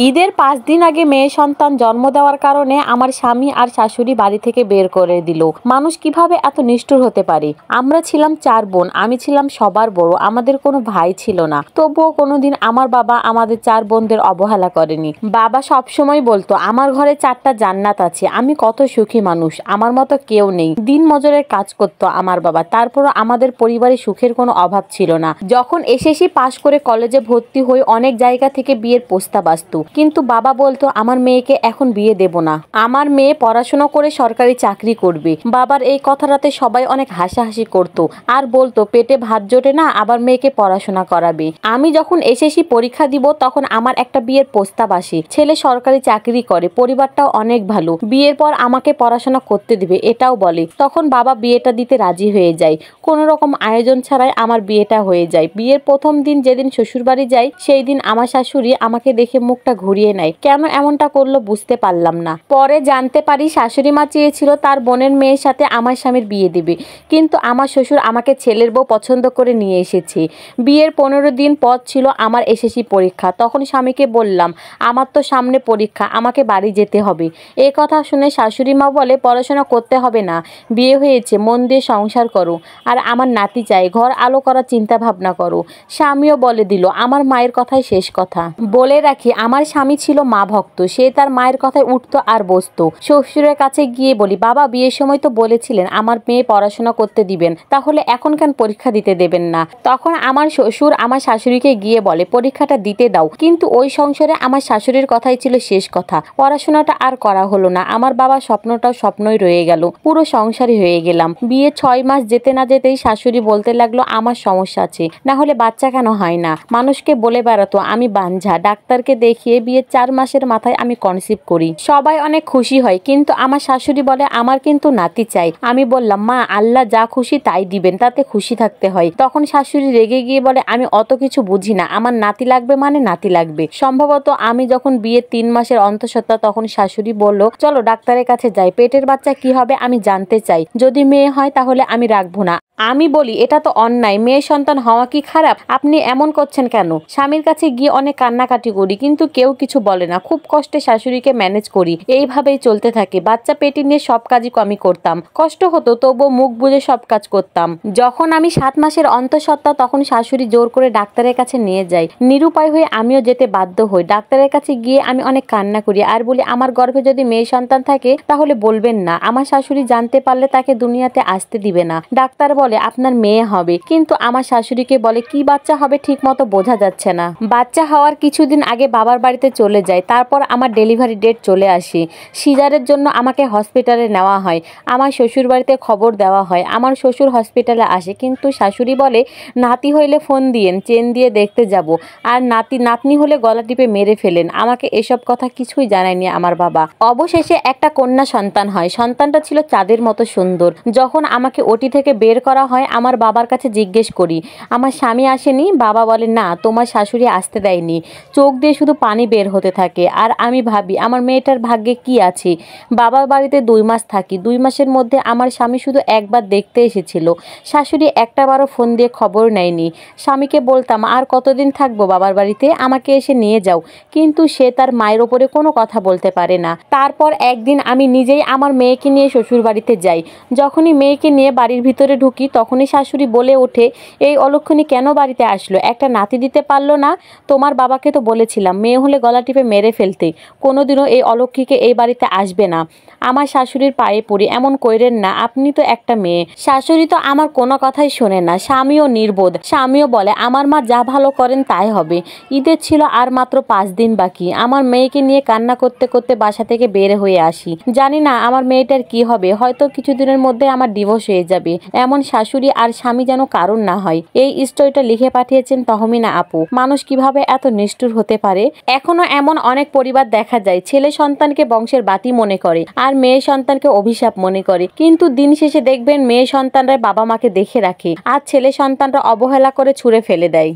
ঈদের ৫ দিন আগে মেয়ে সন্তান জন্ম দেওয়ার কারণে আমার স্বামী আর শাশুড়ি বাড়ি থেকে বের করে দিল। মানুষ কিভাবে এত নিষ্ঠুর হতে পারে? আমরা ছিলাম ৪ বোন, আমি ছিলাম সবার বড়, আমাদের কোনো ভাই ছিল না। তবুও কোনোদিন আমার বাবা আমাদের ৪ বোনদের অবহেলা করেনি। বাবা সবসময় বলতো আমার ঘরে ৪টা জান্নাত আছে, আমি কত সুখী মানুষ, আমার মতো কেউ নেই। দিন মজুরের কাজ করতো আমার বাবা, তারপরও আমাদের পরিবারে সুখের কোনো অভাব ছিল না। যখন এসএসসি পাশ করে কলেজে ভর্তি হই অনেক জায়গা থেকে বিয়ের প্রস্তাব আসতো, কিন্তু বাবা বলতো আমার মেয়েকে এখন বিয়ে দেব না, আমার মেয়ে পড়াশোনা করে সরকারি চাকরি করবে। বাবার এই কথাটাতে সবাই অনেক হাসাহাসি করতো আর বলতো পেটে ভাত জোটে না, আবার মেয়েকে পড়াশোনা করাবে। আমি যখন এসএসসি পরীক্ষা দিব তখন আমার একটা বিয়ের প্রস্তাব আসে, ছেলে সরকারি চাকরি করে, পরিবারটাও অনেক ভালো, বিয়ের পর আমাকে পড়াশোনা করতে দিবে এটাও বলে। তখন বাবা বিয়েটা দিতে রাজি হয়ে যায়, কোনো রকম আয়োজন ছাড়াই আমার বিয়েটা হয়ে যায়। বিয়ের প্রথম দিন যেদিন শ্বশুরবাড়ি যাই সেই দিন আমার শাশুড়ি আমাকে দেখে মুখটা ঘুরিয়ে নেয়, কেন এমনটা করলো বুঝতে পারলাম না। পরে জানতে পারি শাশুড়ি মা চেয়েছিল তার বোনের মেয়ের সাথে আমার স্বামীর বিয়ে দিবে, কিন্তু আমার শ্বশুর আমাকে ছেলের বউ পছন্দ করে নিয়ে এসেছে। বিয়ের 15 দিন পর ছিল আমার এসএসসি পরীক্ষা, তখন স্বামীকে বললাম আমার তো সামনে পরীক্ষা, আমাকে বাড়ি যেতে হবে। এই কথা শুনে শাশুড়ি মা বলে পড়াশোনা করতে হবে না, বিয়ে হয়েছে, মন দিয়ে সংসার করো, আর আমার নাতি চাই, ঘর আলো করার চিন্তা ভাবনা করো। স্বামীও বলে দিল আমার মায়ের কথাই শেষ কথা। বলে রাখি আমার স্বামী ছিল মা ভক্ত, সে তার মায়ের কথায় উঠতো আর বসতো। শ্বশুরের কাছে গিয়ে বলি বাবা বিয়ের সময় তো বলেছিলেন আমার মেয়ে পড়াশোনা করতে দিবেন, তাহলে এখন কেন পরীক্ষা দিতে দেবেন না? তখন আমার শ্বশুর আমার শাশুড়িকে গিয়ে বলে পরীক্ষাটা দিতে দাও, কিন্তু ওই সংসারে আমার শাশুড়ির কথাই ছিল শেষ কথা, পড়াশোনাটা আর করা হলো না। আমার বাবার স্বপ্নটাও স্বপ্নই রয়ে গেল, পুরো সংসারই হয়ে গেলাম। বিয়ে 6 মাস যেতে না যেতেই শাশুড়ি বলতে লাগলো আমার সমস্যা আছে, না হলে বাচ্চা কেন হয় না? মানুষকে বলে বেড়াতো আমি বাঞ্ঝা, ডাক্তারকে দেখিয়ে বিয়ের 4 মাসের মাথায় আমি কনসিভ করি। সবাই অনেক খুশি হয়, কিন্তু আমার শাশুড়ি বলে আমার কিন্তু নাতি চাই। আমি বললাম মা আল্লাহ যা খুশি তাই দিবেন, তাতে খুশি থাকতে হয়। তখন শাশুড়ি রেগে গিয়ে বলে আমি অত কিছু বুঝি না, আমার নাতি লাগবে মানে নাতি লাগবে। সম্ভবত আমি যখন বিয়ের 3 মাসের অন্তঃসত্ত্বা তখন শাশুড়ি বলল চলো ডাক্তারের কাছে যাই, পেটের বাচ্চা কি হবে আমি জানতে চাই, যদি মেয়ে হয় তাহলে আমি রাখবো না। আমি বলি এটা তো অন্যায়, মেয়ে সন্তান হওয়া কি খারাপ? আপনি এমন করছেন কেন? স্বামীর কাছে গিয়ে অনেক কান্নাকাটি করি, কিন্তু কেউ কিছু বলে না, খুব কষ্টে শাশুড়িকে ম্যানেজ করি। এইভাবেই চলতে থাকে। বাচ্চা পেটে নিয়ে সব কাজই আমি করতাম, কষ্ট হতো তবুও মুখ বুজে সব কাজ করতাম। যখন আমি 7 মাসের অন্তঃসত্ত্বা তখন শাশুড়ি জোর করে ডাক্তারের কাছে নিয়ে যায়, নিরুপায় হয়ে আমিও যেতে বাধ্য হই। ডাক্তারের কাছে গিয়ে আমি অনেক কান্না করি আর বলি আমার গর্ভে যদি মেয়ে সন্তান থাকে তাহলে বলবেন না, আমার শাশুড়ি জানতে পারলে তাকে দুনিয়াতে আসতে দিবে না। ডাক্তার বলে আপনার মেয়ে হবে, কিন্তু আমার শাশুড়িকে বলে কি বাচ্চা হবে ঠিক মতো বোঝা যাচ্ছে না। বাচ্চা হওয়ার কিছুদিন আগে বাবার বাড়িতে চলে যায়, তারপর আমার ডেলিভারি ডেট চলে আসে। সিজারের জন্য আমাকে হসপিটালে নেওয়া হয়, আমার শ্বশুর বাড়িতে খবর দেওয়া হয়। আমার শ্বশুর হসপিটালে আসে, কিন্তু শাশুড়ি বলে নাতি হইলে ফোন দিয়েন, চেন দিয়ে দেখতে যাব, আর নাতনি হলে গলা টিপে মেরে ফেলেন। আমাকে এসব কথা কিছুই জানায়নি আমার বাবা। অবশেষে একটা কন্যা সন্তান হয়, সন্তানটা ছিল চাঁদের মতো সুন্দর। যখন আমাকে ওটি থেকে বের করা হয় আমার বাবার কাছে জিজ্ঞেস করি আমার স্বামী আসেনি? বাবা বলে না তোমার শাশুড়ি আসতে দেয়নি। চোখ দিয়ে শুধু পানি বের হতে থাকে, আর আমি ভাবি আমার মেয়েটার ভাগ্যে কি আছে। বাবার বাড়িতে 2 মাস থাকি, 2 মাসের মধ্যে আমার স্বামী শুধু একবার দেখতে এসেছিল, শাশুড়ি একটাবারও ফোন দিয়ে খবর নেয়নি। স্বামীকে বলতাম আর কতদিন থাকবো বাবার বাড়িতে, আমাকে এসে নিয়ে যাও, কিন্তু সে তার মায়ের ওপরে কোনো কথা বলতে পারে না। তারপর একদিন আমি নিজেই আমার মেয়েকে নিয়ে শ্বশুর বাড়িতে যাই। যখনই মেয়েকে নিয়ে বাড়ির ভিতরে ঢুকি তখনই শাশুড়ি বলে ওঠে এই অলক্ষণী কেন বাড়িতে আসলো, একটা নাতি দিতে পারলো না? তোমার বাবাকে তো বলেছিলাম মেয়ে হলে গলা টিপে মেরে ফেলতে, কোনোদিনও এই অলক্ষীকে এই বাড়িতে আসবে না। আমার শাশুড়ির পায়ে পড়ি এমন কইরেন না, আপনি তো একটা মেয়ে। শাশুড়ি তো আমার কোনো কথাই শোনে না, স্বামীও নির্বোধ। স্বামীও বলে আমার মা যা ভালো করেন তাই হবে। ঈদের ছিল আর মাত্র 5 দিন বাকি, আমার মেয়েকে নিয়ে কান্না করতে করতে বাসা থেকে বের হয়ে আসি। জানি না আমার মেয়েটার কি হবে, হয়তো কিছুদিনের মধ্যে আমার ডিভোর্স হয়ে যাবে। এমন শাশুড়ি আর স্বামী যেন কারণ না হয়। এই স্টোরিটা লিখে পাঠিয়েছেন তহমিনা আপু। মানুষ কিভাবে এত নিষ্ঠুর হতে পারে? এখনো এমন অনেক পরিবার দেখা যায় ছেলে সন্তানকে বংশের বাতি মনে করে আর মেয়ে সন্তানকে অভিশাপ মনে করে, কিন্তু দিন শেষে দেখবেন মেয়ে সন্তানরা বাবা মাকে দেখে রাখে আর ছেলে সন্তানরা অবহেলা করে ছুঁড়ে ফেলে দেয়।